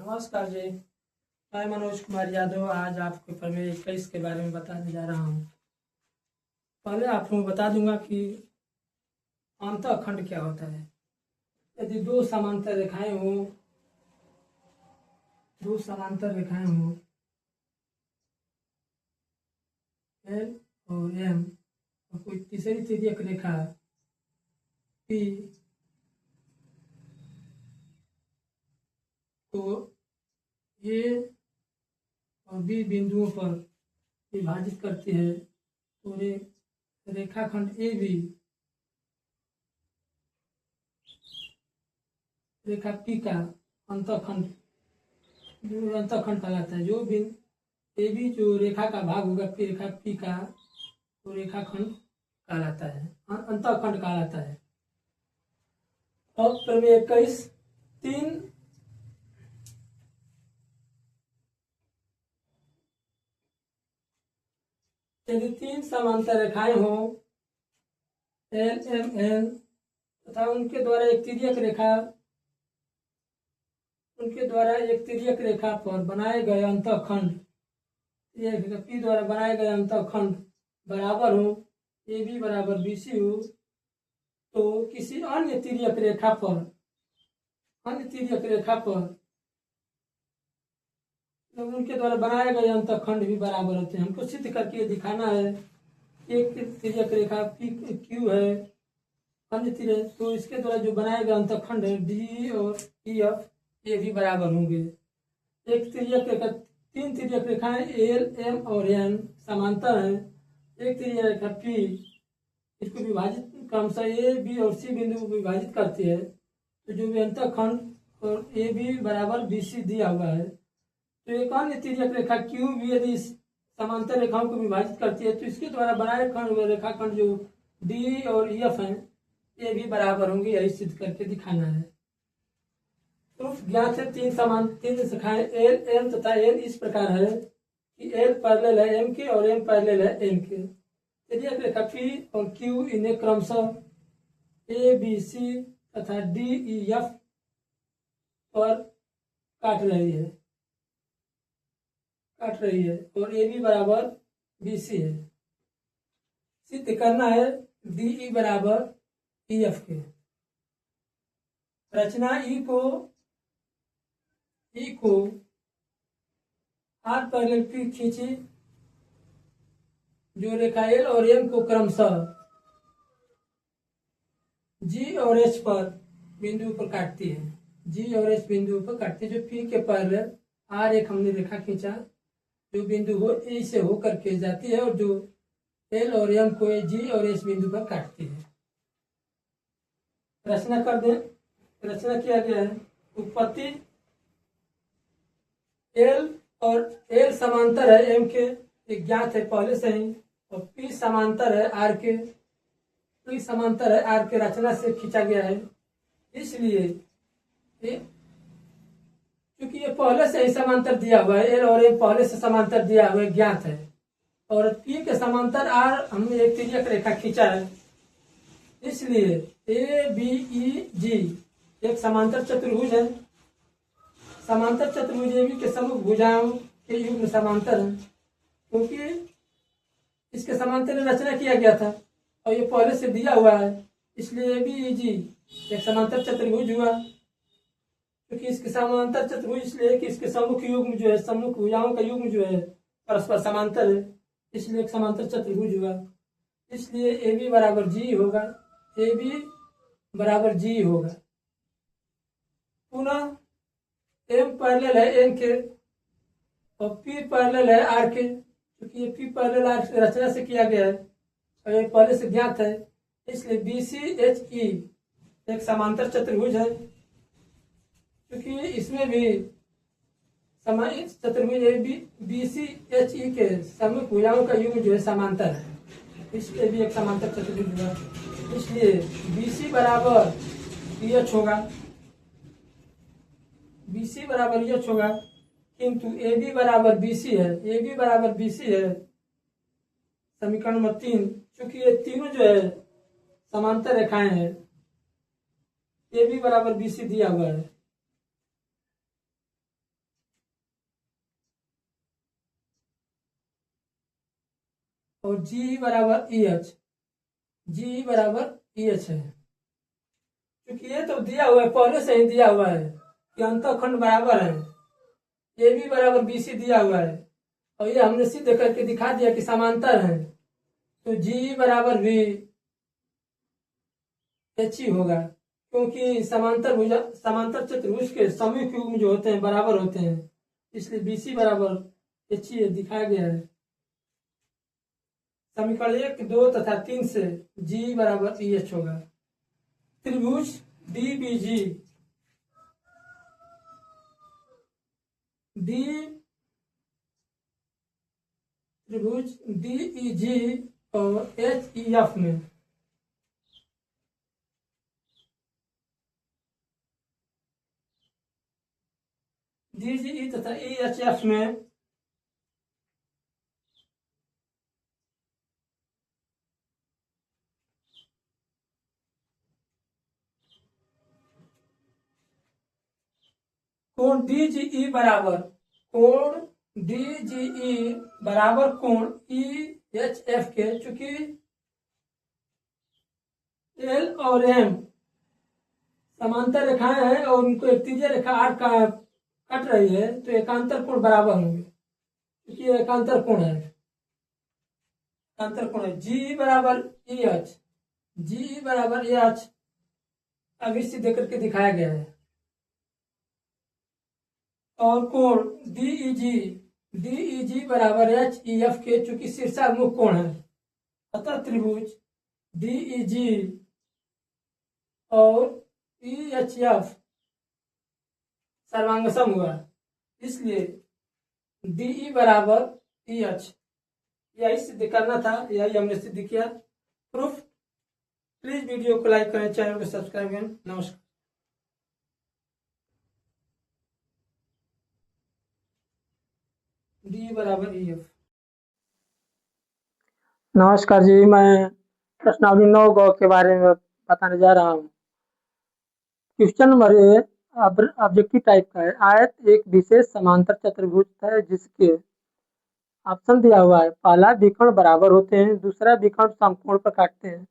नमस्कार जी। मैं मनोज कुमार यादव आज आपको प्रमेय 21 के बारे में बताने जा रहा हूँ। पहले आपको बता दूंगा कि अंतःखंड क्या होता है। यदि दो समांतर रेखाएं हों एल और एम और कोई तीसरी तिर्यक रेखा पी तो ए और बी बिंदुओं पर विभाजित करती है तो रेखाखंड ए बी रेखा पी का अंतःखंड कहलाता है। जो भी ए बी जो रेखा का भाग होगा रेखा पी का तो रेखाखंड कहलाता है, अंतःखंड कहलाता है। अब प्रमेय 21 यदि तीन समांतर रेखाएं हों एल एम एन तथा उनके द्वारा एक तिर्यक रेखा पर बनाए गए अंतःखंड पी द्वारा बनाए गए अंतःखंड बराबर हो ए बी बराबर बी सी हो तो किसी अन्य तिर्यक रेखा पर उनके द्वारा बनाए गए अंतःखंड भी बराबर होते हैं। हमको सिद्ध करके दिखाना है। एक तिर्यक रेखा पी क्यू है, अन्य तिर्यक तो इसके द्वारा जो बनाए गए अंतःखंड है डी और ई एफ ये भी बराबर होंगे। एक तिर्यक रेखा तीन तिर्यक रेखाएं एल एम और एन समांतर हैं। एक तिर्यक रेखा पी इसको विभाजित क्रमशः ए बी और सी बिंदु को विभाजित करती है तो जो भी अंतःखंड और ए बी बराबर बी सी दिया हुआ है तो एक अन्य तिर्यक रेखा क्यू भी यदि समांतर रेखाओं को विभाजित करती है तो इसके द्वारा बनाए रेखाखंड जो डी और ई एफ है ये भी बराबर होंगे। यही सिद्ध करके दिखाना है। प्रूफ ज्ञात है। तीन शाखाएं एल एम तथा एल इस प्रकार है कि एल पैरेलल है एम के और एम पैरेलल है एन के। तिर्यक रेखा पी और क्यू इन्हें क्रमशः ए बी सी तथा डी ई एफ पर काट रही है और ए बी बराबर बी सी है। सिद्ध करना है डी ई बराबर ई एफ के। रचना ई को आर पैरेलल पी खींची जो रेखा एल और एम को क्रमशः जी और एच पर बिंदु पर काटती है। जी और एच बिंदु पर काटती है जो पी के पैरेलल आर एक हमने रेखा खींचा जो बिंदु हो ए से होकर के जाती है और जो एल और एम को जी और एच बिंदु पर काटती है। रचना कर दें। रचना किया गया है। उत्पत्ति एल समांतर है एम के ज्ञात है पहले से ही और पी समांतर है आर के रचना से खींचा गया है। इसलिए क्योंकि ये पहले से ही समांतर दिया हुआ है एल और एम पहले से समांतर दिया हुआ है ज्ञात है और पी के समांतर आर हमने एक तिर्यक रेखा खींचा है। इसलिए ए बी ई जी एक समांतर चतुर्भुज है। समांतर चतुर्भुज ए बी के समूह भुजाओं के युग्म समांतर है क्योंकि इसके समांतर रचना किया गया था और ये पहले से दिया हुआ है। इसलिए ए बी ई जी एक समांतर चतुर्भुज हुआ क्योंकि इसके समांतर चतुर्भुज इसलिए कि इसके सम्मुख युग्म जो है सम्मुख भुजाओं का युग्म जो है परस्पर समांतर है इसलिए एक समांतर चतुर्भुज हुआ। इसलिए ए बी बराबर जी होगा। ए बी बराबर जी होगा। पुनः एम पैरेलल है एन के और पी पैरेलल है आर के क्योंकि ये पी पैरेलल आर रचना से किया गया है और ये पहले से ज्ञात है। इसलिए बी सी एच ई एक समांतर चतुर्भुज है क्योंकि इसमें भी चतुर्भुज बी सी एच ई के सम्मुख भुजाओं का युग्म जो है समांतर है इसलिए भी एक समांतर चतुर्भुज हुआ। इसलिए बी सी बराबर एच होगा किंतु ए बी बराबर बी सी है। समीकरण नंबर 3 क्योंकि ये तीनों जो है समांतर रेखाएं हैं ए बी बराबर बी सी दिया हुआ है और जी बराबर ई एच, जी बराबर ई एच है। क्योंकि ये तो दिया हुआ है, पहले से ही दिया हुआ है कि अंतःखंड बराबर है, ए बी बराबर बी सी दिया हुआ है, और ये हमने सिद्ध करके दिखा दिया कि समांतर है, तो जी बराबर भी एच ही होगा, क्योंकि समांतर चतुर्भुज के समयुग युग्म जो होते हैं बराबर होते हैं, इसलिए बी सी बराबर एच ही दिखाया गया है। समीकरण 1, 2 तथा 3 से जी बराबर ई एच होगा। त्रिभुज डीबीजी, त्रिभुज डीईजी और एचईएफ में डीजीई तथा ईएचएफ में कोण डीजीई बराबर कोण ईएचएफ के, चूंकि एल और एम समांतर रेखाएं हैं और उनको एक त्रिज्या रेखा आर का कट रही है, तो एकांतर कोण बराबर होंगे, क्योंकि ये एकांतर कोण है। एकांतर कोण है जी बराबर ई एच, जी बराबर एच अभी सिद्ध करके दिखाया गया है। और कोण डीईजी बराबर एच ई एफ के, चूंकि शीर्षाभिमुख कोण है, अतः त्रिभुज डीईजी और ईएचएफ सर्वांगसम हुआ, इसलिए डीई बराबर ई एच, यही सिद्ध करना था, यही हमने सिद्ध किया। प्रूफ। प्लीज वीडियो को लाइक करें, चैनल को सब्सक्राइब करें। नमस्कार। डी बराबर ई एफ। नमस्कार जी, मैं प्रश्नावली 9 ग के बारे में बताने जा रहा हूँ। Question number A objective type का है। आयत एक विशेष समांतर चतुर्भुज है जिसके ऑप्शन दिया हुआ है। पहला विकर्ण बराबर होते हैं, दूसरा विकर्ण समकोण पर काटते हैं,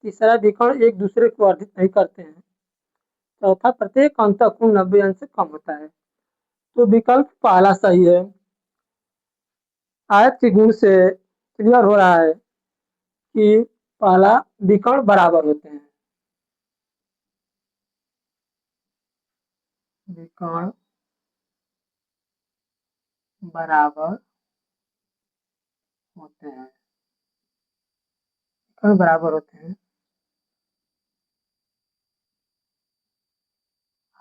तीसरा विकर्ण एक दूसरे को अर्धित नहीं करते हैं, चौथा प्रत्येक अंतःकोण 90 अंश से कम होता है। तो विकल्प पहला सही है। आयत के गुण से क्लियर हो रहा है कि पहला विकर्ण बराबर होते हैं। विकर्ण बराबर होते हैं, विकर्ण बराबर होते हैं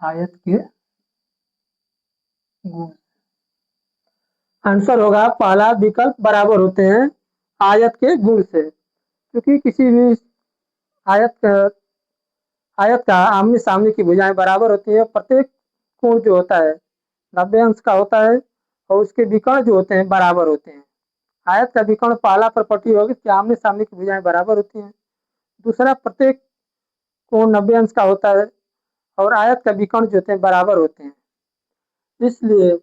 आयत के गुण। आंसर होगा पहला विकल्प बराबर होते हैं आयत के गुण से, क्योंकि किसी भी आयत का आमने सामने की भुजाएं बराबर होती है। प्रत्येक कोण जो होता है 90 अंश का होता है और उसके विकर्ण जो होते हैं बराबर होते हैं। आयत का विकर्ण पहला प्रॉपर्टी होगी कि आमने सामने की भुजाएं बराबर होती हैं। दूसरा, प्रत्येक कोण 90 अंश का होता है और आयत का विकर्ण जो होते हैं बराबर होते हैं, इसलिए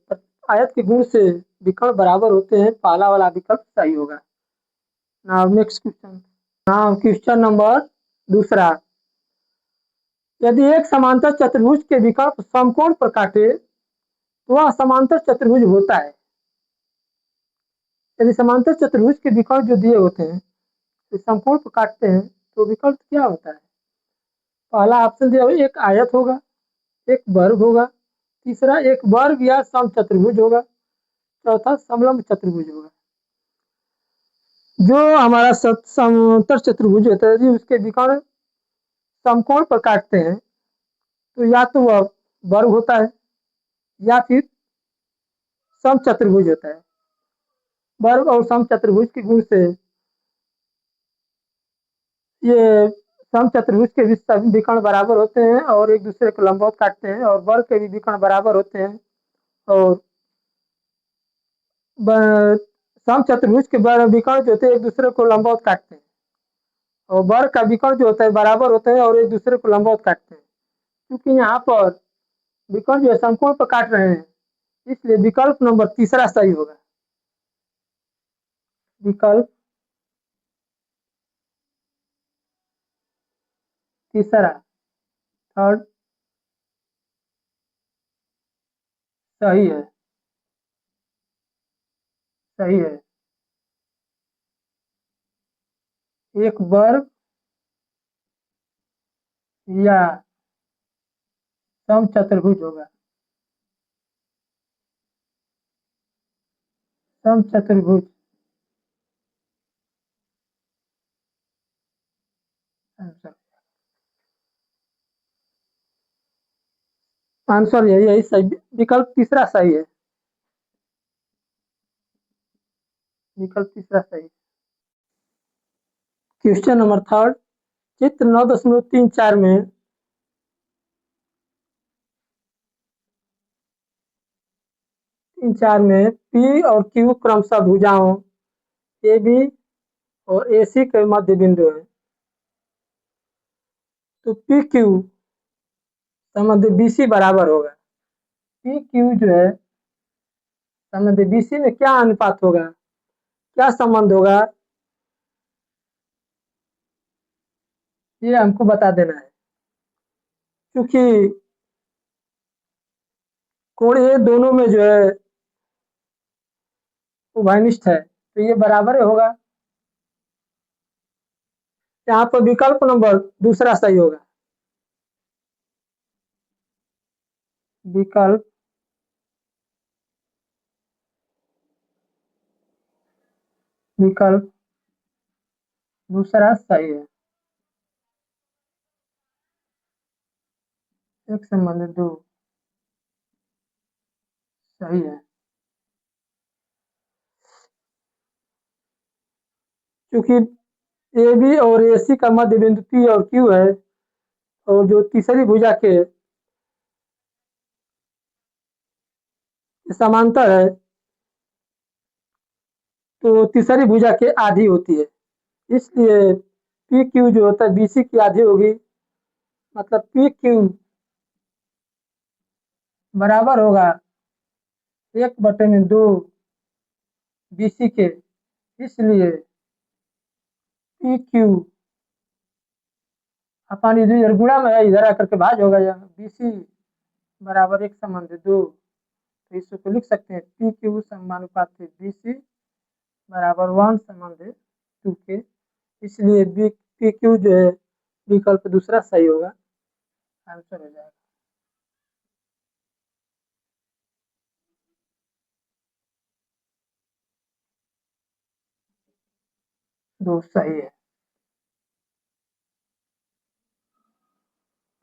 आयत के गुण से विकर्ण बराबर होते हैं। पहला वाला विकल्प सही होगा। Now next question. Now question number दूसरा। यदि एक समांतर चतुर्भुज के विकल्प समकोण पर काटे तो वह समांतर चतुर्भुज होता है। यदि समांतर चतुर्भुज के विकल्प जो दिए होते हैं तो समकोण पर काटते हैं तो विकल्प क्या होता है? पहला ऑप्शन दिया हुआ एक आयत होगा, एक वर्ग होगा, तीसरा एक वर्ग या समचतुर्भुज होगा, चौथा समलंब चतुर्भुज होगा। जो हमारा समांतर चतुर्भुज होता है जी, उसके विकर्ण समकोण पर काटते हैं तो या तो वह वर्ग होता है या फिर समचतुर्भुज होता है। वर्ग और समचतुर्भुज के गुण से ये समचतुर्भुज के भी सभी विकर्ण बराबर होते हैं और एक दूसरे को लंबवत काटते हैं, और वर्ग के भी विकर्ण बराबर होते हैं और समचतुर्भुज के विकर्ण जो होते हैं एक दूसरे को लंबवत काटते हैं, और वर्ग का विकर्ण जो होता है बराबर होते हैं और एक दूसरे को लंबवत काटते हैं। क्योंकि यहाँ पर विकर्ण जो है समकोण पर काट रहे हैं, इसलिए विकल्प नंबर तीसरा सही होगा। विकल्प तीसरा थर्ड सही है, सही है। एक वर्ग या समचतुर्भुज होगा। समचतुर्भुज आंसर, आंसर यही यही सही, विकल्प तीसरा सही है, विकल्प तीसरा सही है। क्वेश्चन नंबर थर्ड, चित्र 9.34 में पी और क्यू क्रमशः भुजाओं ए बी और ए सी के मध्य बिंदु है। तो पी क्यू संबंध बी सी बराबर होगा। पी क्यू जो है संबंध बी सी में क्या अनुपात होगा, क्या संबंध होगा, ये हमको बता देना है। क्योंकि कोण ये दोनों में जो है उभयनिष्ठ है, तो ये बराबर होगा। यहाँ पर विकल्प नंबर दूसरा सही होगा। विकल्प विकल्प दूसरा सही है। एक संबंध दो सही है। क्योंकि ए बी और ए सी का मध्य बिंदु पी और क्यू है, और जो तीसरी भुजा के समांतर है, तो तीसरी भुजा के आधी होती है, इसलिए पी क्यू जो होता है बी सी की आधी होगी। मतलब पी क्यू बराबर होगा 1/2 बी सी के, इसलिए पी क्यू अपन इधर गुणा में है, इधर आकर के भाज होगा, यहाँ बी सी बराबर 1/2। तो इसको लिख सकते हैं पी क्यू समानुपात बी सी बराबर 1/2 के, इसलिए बी पी क्यू जो है विकल्प दूसरा सही होगा, आंसर हो जाएगा। 2 सही है।